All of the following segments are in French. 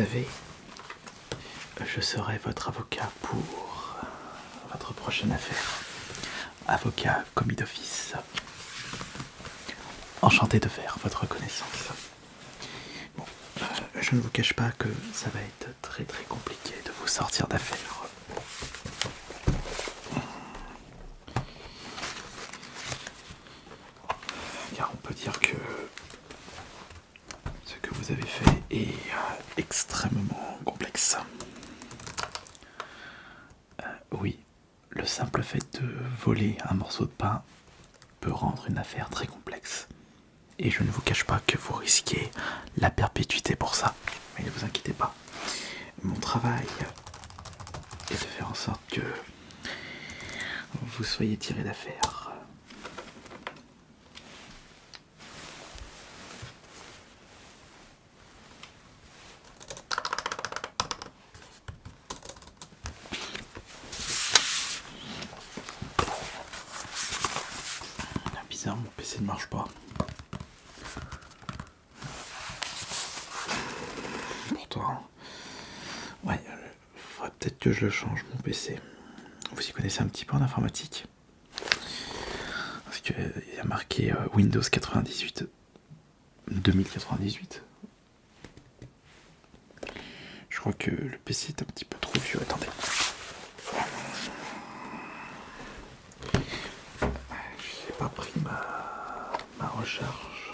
savez, je serai votre avocat pour votre prochaine affaire. Avocat commis d'office. Enchanté de faire votre connaissance. Bon, je ne vous cache pas que ça va être très très compliqué de vous sortir d'affaire. Car on peut dire que ce que vous avez fait est extrêmement complexe. Oui, le simple fait de voler un morceau de pain peut rendre une affaire très complexe. Et je ne vous cache pas que vous risquez la perpétuité pour ça. Mais ne vous inquiétez pas. Mon travail est de faire en sorte que vous soyez tiré d'affaire. Bizarre, mon PC ne marche pas. Pourtant, ouais, faudrait peut-être que je le change, mon PC. Vous y connaissez un petit peu en informatique? Parce qu'il y a marqué Windows 98, 2098. Je crois que le PC est un petit peu trop vieux. Attendez. J'ai pas pris ma recharge.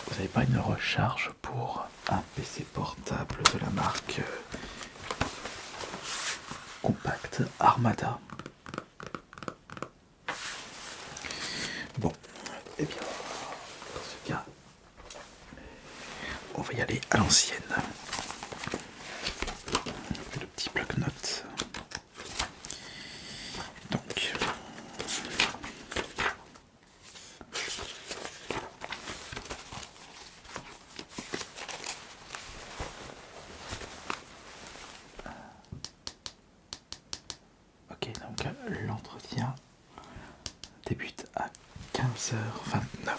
Vous n'avez pas une recharge pour un PC portable de la marque Compact Armada? Bon, eh bien, dans ce cas, on va y aller à l'ancienne. Le petit bloc-notes. Donc, ok, donc l'entretien débute à 15h29.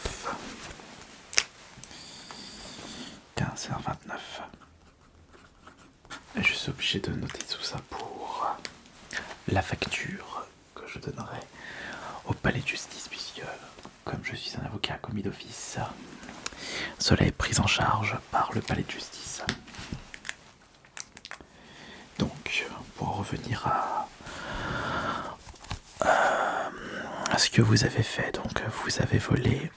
15h29. Je suis obligé de noter tout ça pour la facture que je donnerai au palais de justice, puisque comme je suis un avocat commis d'office, cela est pris en charge par le palais de justice. Donc, pour revenir à ce que vous avez fait, donc vous avez volé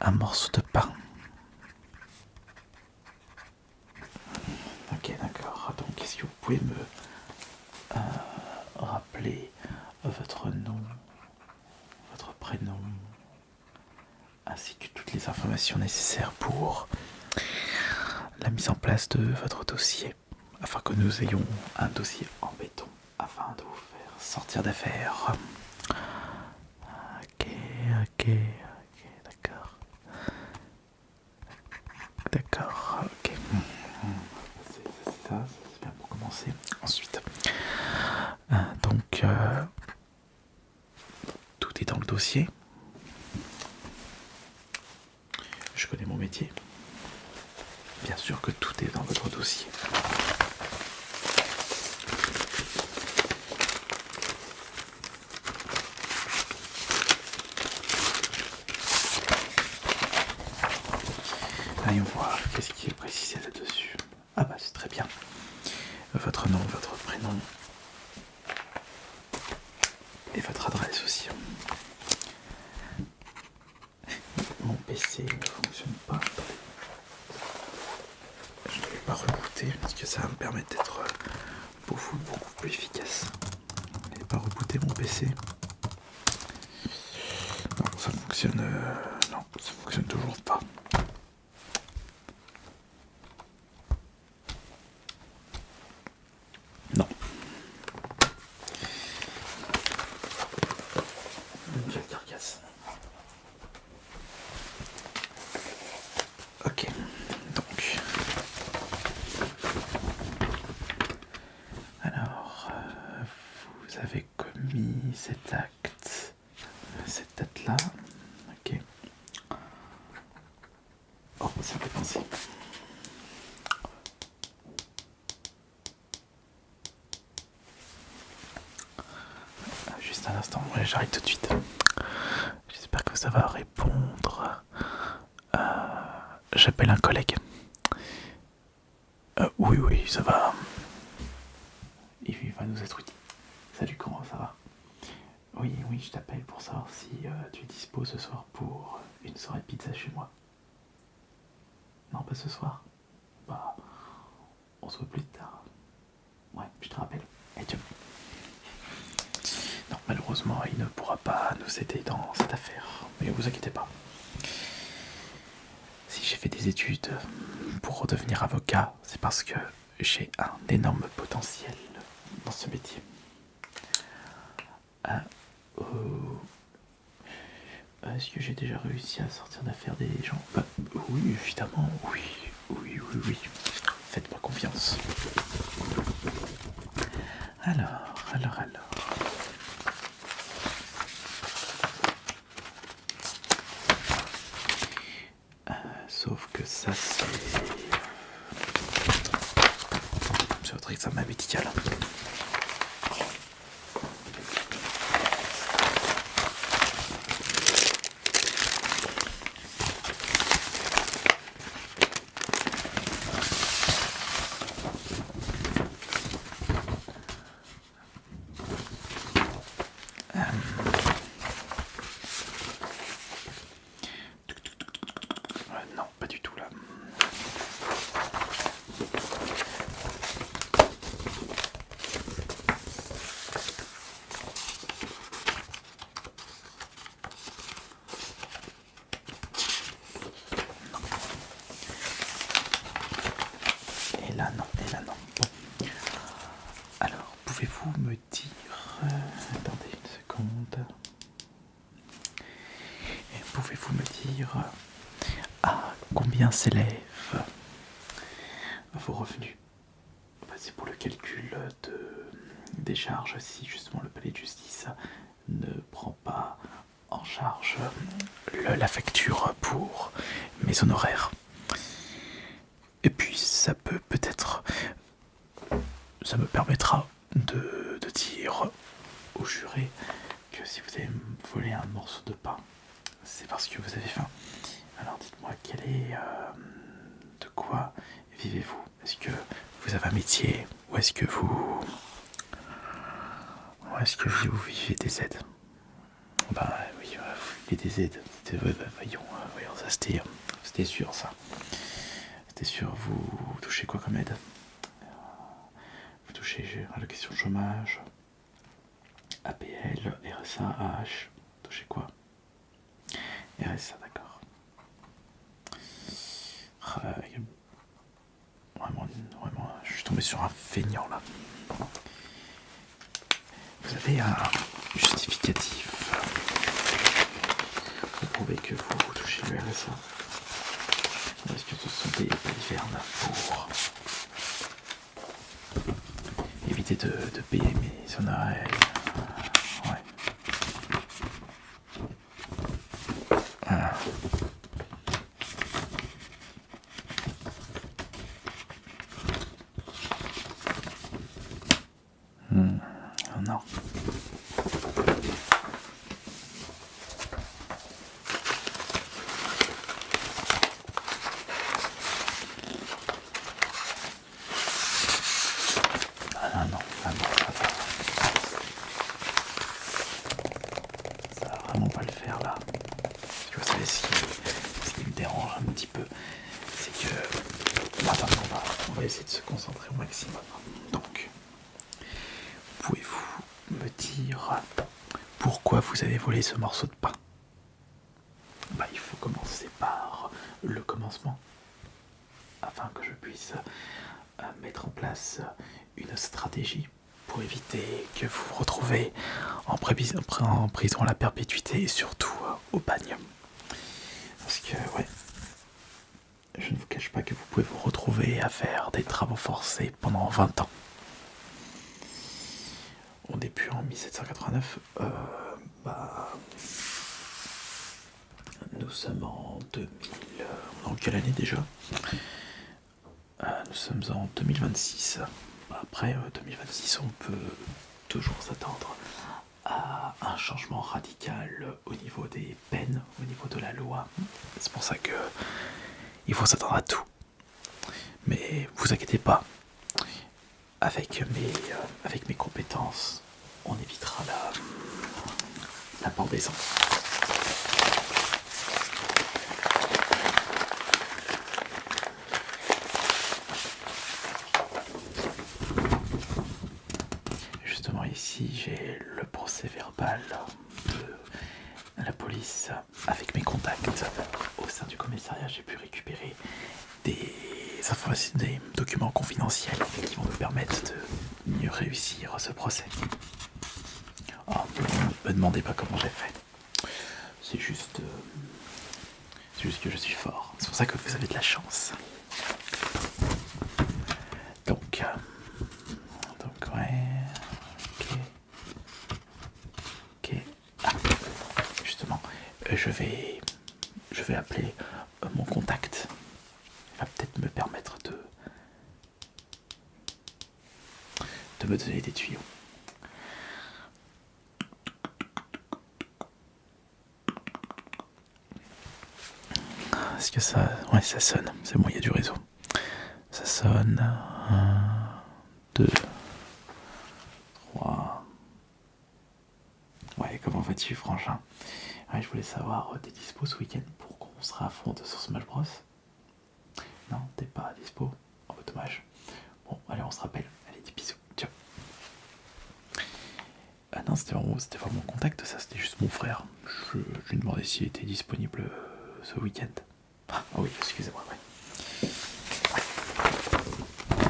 un morceau de pain. Ok, d'accord. Donc, est-ce que vous pouvez me rappeler votre nom, votre prénom, ainsi que toutes les informations nécessaires pour la mise en place de votre dossier, afin que nous ayons un dossier en béton, afin de vous faire sortir d'affaires. Ok, d'accord. D'accord, ok. C'est ça, c'est bien pour commencer. Ensuite, donc, tout est dans le dossier. Je connais mon métier. Bien sûr que tout est dans votre dossier. Allez, on voit qu'est-ce qui est précisé là-dessus. Ah bah c'est très bien. Votre nom, votre prénom. Et votre adresse aussi. Mon PC ne fonctionne pas. Je ne vais pas rebooter parce que ça va me permettre d'être beaucoup plus efficace. Je ne vais pas rebooter mon PC. Non, ça fonctionne. Non, ça fonctionne toujours pas. Non. Une vieille carcasse. Ok. Donc. Alors, vous avez commis cet acte, cette date-là. Ok. Oh, ça me fait penser. juste un instant, ouais, j'arrive tout de suite. J'espère que ça va répondre. J'appelle un collègue. Oui, ça va. Il va nous être utile. Salut, comment ça va? Oui, je t'appelle pour savoir si tu es dispo ce soir pour une soirée pizza chez moi. Non, pas ce soir. Bah, on se voit plus tard. Ouais, je te rappelle. Et tu... Non, malheureusement, il ne pourra pas nous aider dans cette affaire. Mais vous inquiétez pas. Si j'ai fait des études pour redevenir avocat, c'est parce que j'ai un énorme potentiel dans ce métier. Est-ce que j'ai déjà réussi à sortir d'affaire des gens? Bah, oui, évidemment, oui. Faites-moi confiance. Alors. Sauf que ça, c'est votre examen médical. Non, pas du tout là. Et là non. Bon. Alors, pouvez-vous me dire... attendez une seconde. Pouvez-vous me dire à combien s'élèvent vos revenus? C'est pour le calcul des charges si justement le palais de justice ne prend pas en charge la facture pour mes honoraires. Et puis ça peut-être... ça me permettra de dire au juré que si vous avez volé un morceau de pain, c'est parce que vous avez faim. Alors dites-moi, de quoi vivez-vous? Est-ce que vous avez un métier ou est-ce que vous vivez des aides? Bah oui, vous vivez des aides. Voyons, ça c'était sûr ça. C'était sûr. Vous touchez quoi comme aide? Vous touchez allocation chômage, APL, RSA, AH. Vous touchez quoi? RSA, d'accord. Vraiment, je suis tombé sur un feignant là. Vous avez un justificatif pour prouver que vous touchez le RSA? Ou est-ce que ce sont des balivernes pour éviter de payer mes honoraires? Ouais. Non. Non, ça va vraiment pas le faire là. Parce que vous savez, ce qui me dérange un petit peu, c'est que maintenant on va essayer de se concentrer au maximum. Donc, pouvez-vous me dire pourquoi vous avez volé ce morceau de pain? Bah, il faut commencer par le commencement, afin que je puisse mettre en place une stratégie pour éviter que vous vous retrouvez en prison à la perpétuité et surtout au bagne. Parce que, ouais, je ne vous cache pas que vous pouvez vous retrouver à faire des travaux forcés pendant 20 ans. Au début, en 1789, nous sommes en 2000... en quelle année déjà? Nous sommes en 2026. Après 2026, on peut toujours s'attendre à un changement radical au niveau des peines, au niveau de la loi. C'est pour ça que il faut s'attendre à tout. Mais vous inquiétez pas, avec mes compétences, on évitera la pendaison. Justement ici j'ai le procès verbal de la police. Avec mes contacts au sein du commissariat, j'ai pu récupérer des informations, des documents confidentiels qui vont me permettre de mieux réussir ce procès. Oh, me demandez pas comment j'ai fait. C'est juste que je suis fort. C'est pour ça que vous avez de la chance. Donc ouais. Ok. Ah, justement, je vais appeler mon contact. Il va peut-être me permettre de me donner des tuyaux. Est-ce que ça... Ouais, ça sonne. C'est bon, il y a du réseau. Ça sonne. 1, 2, 3. Ouais, comment vas-tu, Frangin? Ouais, je voulais savoir, t'es dispo ce week-end pour qu'on se réaffronte sur Smash Bros? Non, t'es pas dispo? Oh, dommage. Bon, allez, on se rappelle. Allez, des bisous. Ciao. Ah non, c'était vraiment mon contact, ça, c'était juste mon frère. Je lui demandais s'il était disponible ce week-end. Ah oui, excusez-moi, ouais.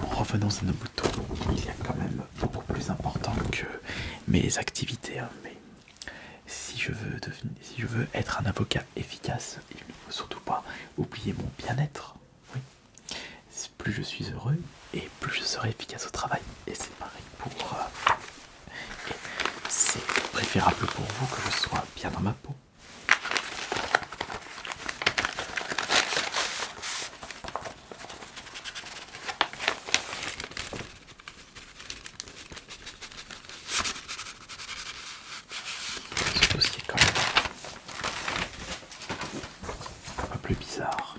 Revenons à nos moutons. Il y a quand même beaucoup plus important que mes activités. Hein, mais si je veux être un avocat efficace, il ne faut surtout pas oublier mon bien-être. Oui. Plus je suis heureux et plus je serai efficace au travail. Et c'est pareil pour... c'est préférable pour vous que je sois bien dans ma peau. Ce dossier quand même un peu plus bizarre.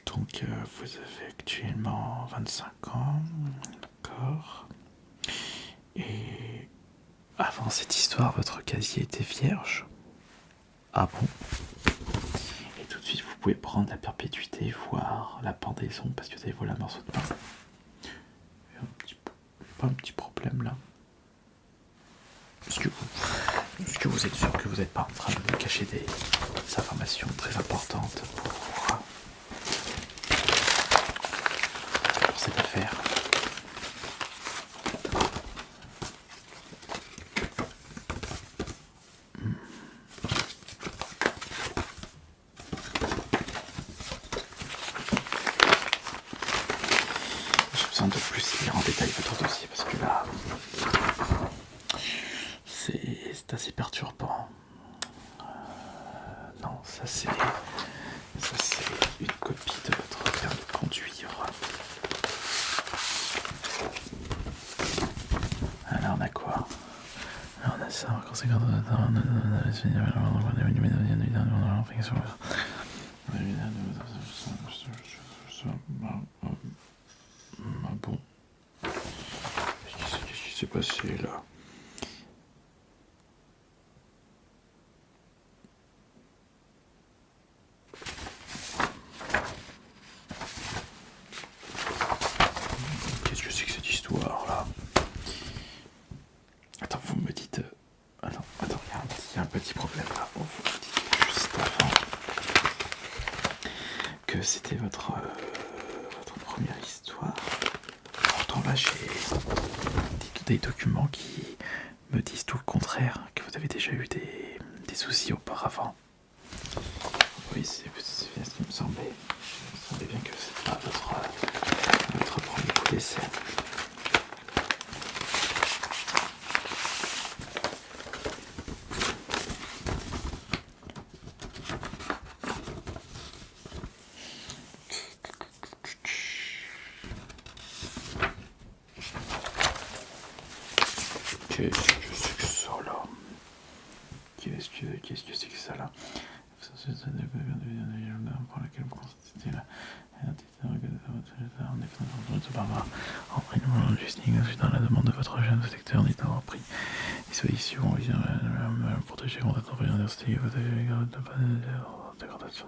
Donc vous avez actuellement 25 ans, d'accord. Et avant cette histoire, votre casier était vierge? Ah bon? Et tout de suite, vous pouvez prendre la perpétuité, voire la pendaison, parce que vous avez volé un morceau de pain. Pas un petit problème là. Est-ce que vous êtes sûr que vous n'êtes pas en train de me cacher des informations très importantes pour cette affaire? J'ai besoin de plus lire en détail votre dossier parce que là, c'est assez perturbant. Non, ça c'est une copie de votre permis de conduire. Alors on a quoi? Alors on a ça, conséquence bon. Qu'est-ce qui s'est passé là? Qu'est-ce que c'est que cette histoire là? Attends, vous me dites... Attends, il y a un petit problème là. Vous me dites juste avant que c'était votre première histoire. Pourtant là j'ai des documents qui me disent tout le contraire, que vous avez déjà eu des soucis auparavant. Oui, c'est bien ce qui me semblait. Il me semblait bien que c'est pas votre premier coup Qu'est-ce que c'est que ça là? Qu'est-ce que c'est que ça là? Pour laquelle vous constatez la dans la demande de votre jeune détecteur n'est pas pris. Disposition, protéger contre la biodiversité, protéger les dégradation.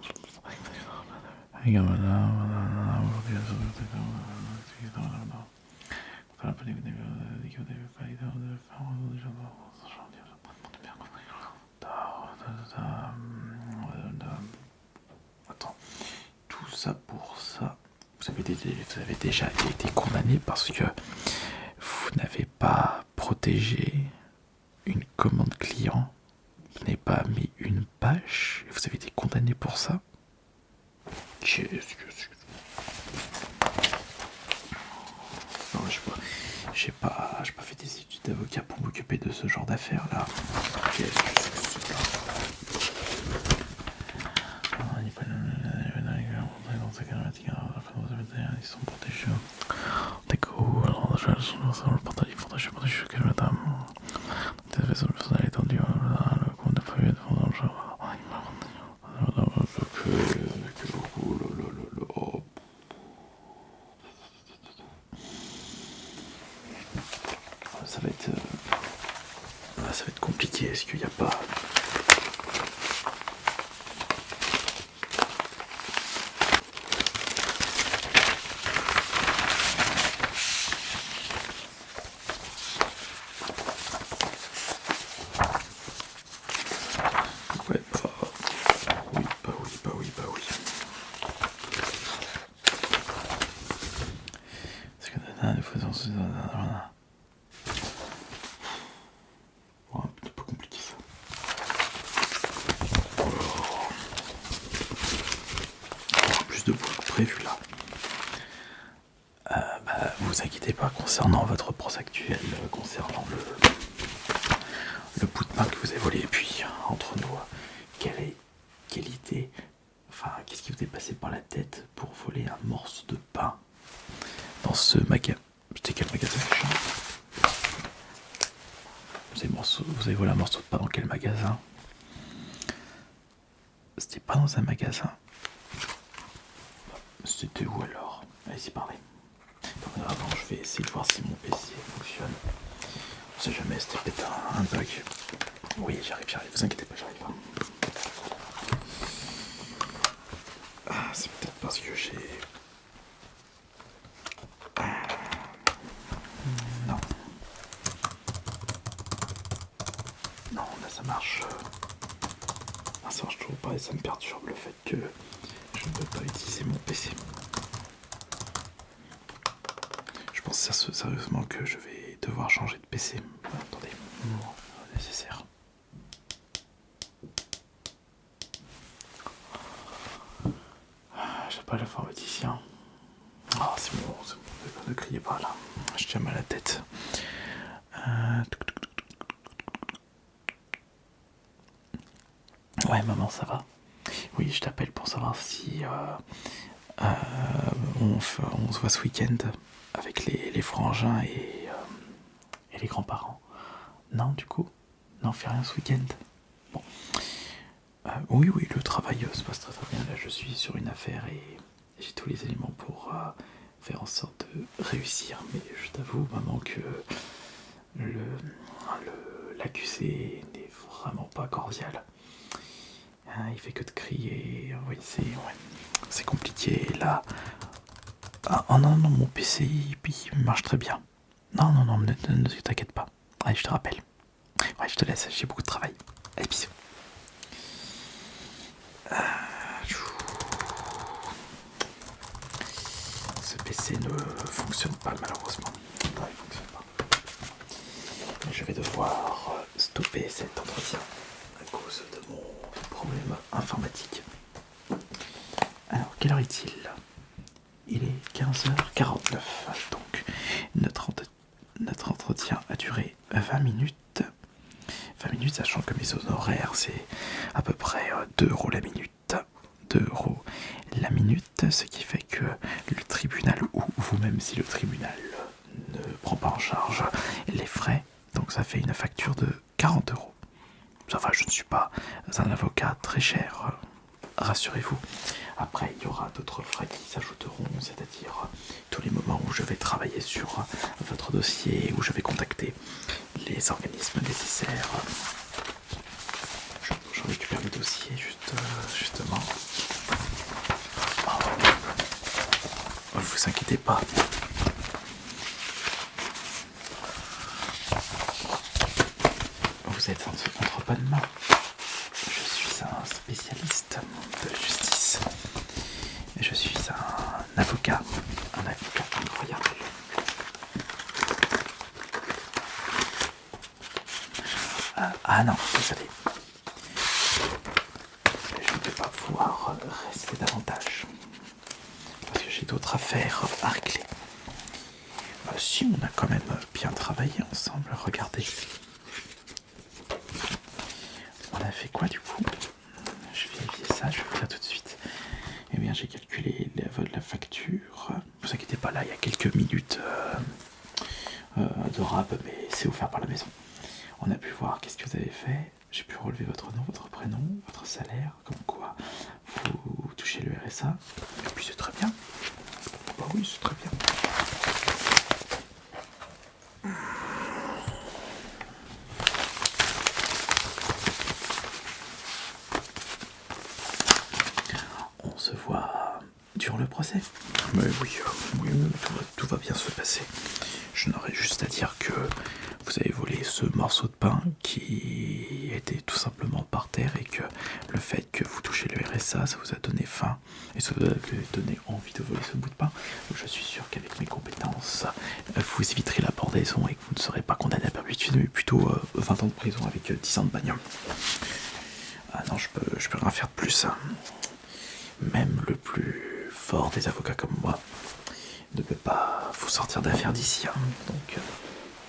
Attends, tout ça pour ça. Vous avez déjà été condamné parce que vous n'avez pas protégé une commande client, vous n'avez pas mis une page, et vous avez été condamné pour ça. Qu'est-ce que c'est? Non, j'ai pas fait des études d'avocat pour m'occuper de ce genre d'affaires là. Qu'est-ce que c'est que ça? Ils sont protégés. D'accord, alors je le partage, quelle madame. Peut-être que le personnel est étendu, le compte n'a pas eu de fond dans le genre. Ça va être compliqué, est-ce qu'il n'y a pas... Ouais, bah oui. Parce que des fois, un peu compliqué ça. Plus de boulot prévu là. Vous inquiétez pas concernant votre procès actuel, concernant le bout de pain que vous avez volé. Et puis, entre nous, quelle idée, enfin, qu'est-ce qui vous est passé par la tête pour voler un morceau de pain dans ce magasin? C'était quel magasin déjà? Vous avez volé un morceau de pain dans quel magasin? C'était pas dans un magasin. C'était où alors? Allez-y, parlez. Avant, je vais essayer de voir si mon PC fonctionne. On sait jamais, c'était peut-être un bug. Oui, j'arrive, vous inquiétez pas, j'arrive. C'est peut-être parce que j'ai... Non, là ça marche. Ça marche toujours pas et ça me perturbe le fait que je ne peux pas utiliser mon PC. Je pense sérieusement que je vais devoir changer de PC. Attendez, nécessaire. J'ai pas l'informaticien. Ah, c'est bon, ne criez pas là. Je tiens mal à la tête. Ouais, maman, ça va? Oui, je t'appelle pour savoir si on se voit ce week-end avec les frangins et les grands-parents. Non, du coup? Non, on fait rien ce week-end? Bon. Oui, le travail se passe très bien. Là, je suis sur une affaire et j'ai tous les éléments pour faire en sorte de réussir. Mais je t'avoue, maman, que l'accusé n'est vraiment pas cordial. Il fait que de crier. Oui, c'est compliqué. Là. Oh non, mon PC il marche très bien. Non, ne t'inquiète pas. Allez, je te rappelle. Ouais, je te laisse, j'ai beaucoup de travail. Allez, bisous. Ce PC ne fonctionne pas malheureusement. Non, il fonctionne pas. Mais je vais devoir stopper cet entretien à cause de mon problème informatique. Alors, quelle heure est-il? Il est 15h49, donc notre entretien a duré 20 minutes. 20 minutes, sachant que mes honoraires, c'est à peu près 2 € la minute. 2 € la minute, ce qui fait que le tribunal, ou vous-même si le tribunal ne prend pas en charge les frais, donc Donc ça fait une facture de 40 euros. Ça va, je ne suis pas un avocat très cher, rassurez-vous. Après, il y aura d'autres frais qui s'ajouteront, c'est-à-dire tous les moments où je vais travailler sur votre dossier, où je vais contacter les organismes nécessaires. Je récupère le dossier justement. Oh, vous inquiétez pas. Vous êtes entre bonnes mains. Je suis un spécialiste de justice. Et je suis un avocat incroyable. Ah non, désolé. Je ne vais pas pouvoir rester davantage. Parce que j'ai d'autres affaires à régler. Si, on a quand même bien travaillé ensemble, regardez. On a fait quoi du coup? Je vais vérifier ça, je vais vous dire tout de suite. Eh bien, j'ai calculé la facture. Ne vous inquiétez pas, là, il y a quelques minutes de rab, mais c'est offert par la maison. On a pu voir qu'est-ce que vous avez fait. J'ai pu relever votre nom, votre prénom, votre salaire, comme quoi vous touchez le RSA. Et puis c'est très bien. Bah oui, c'est très bien. On se voit durant le procès. Mais oui, tout va bien se passer. Je n'aurais juste à dire que vous avez volé ce morceau de pain qui était tout simplement par terre et que le fait que vous touchez le RSA, ça vous a donné faim et ça vous a donné envie de voler ce bout de pain. Je suis sûr qu'avec mes compétences, vous éviterez la pendaison et que vous ne serez pas condamné à perpétuité, mais plutôt 20 ans de prison avec 10 ans de bagne. Ah non, je peux rien faire de plus. Même le plus fort des avocats comme moi ne peut pas vous sortir d'affaire d'ici. Donc,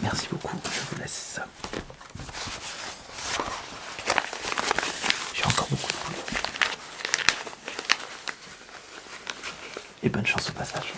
merci beaucoup, je vous laisse. J'ai encore beaucoup de boulot. Et bonne chance au passage.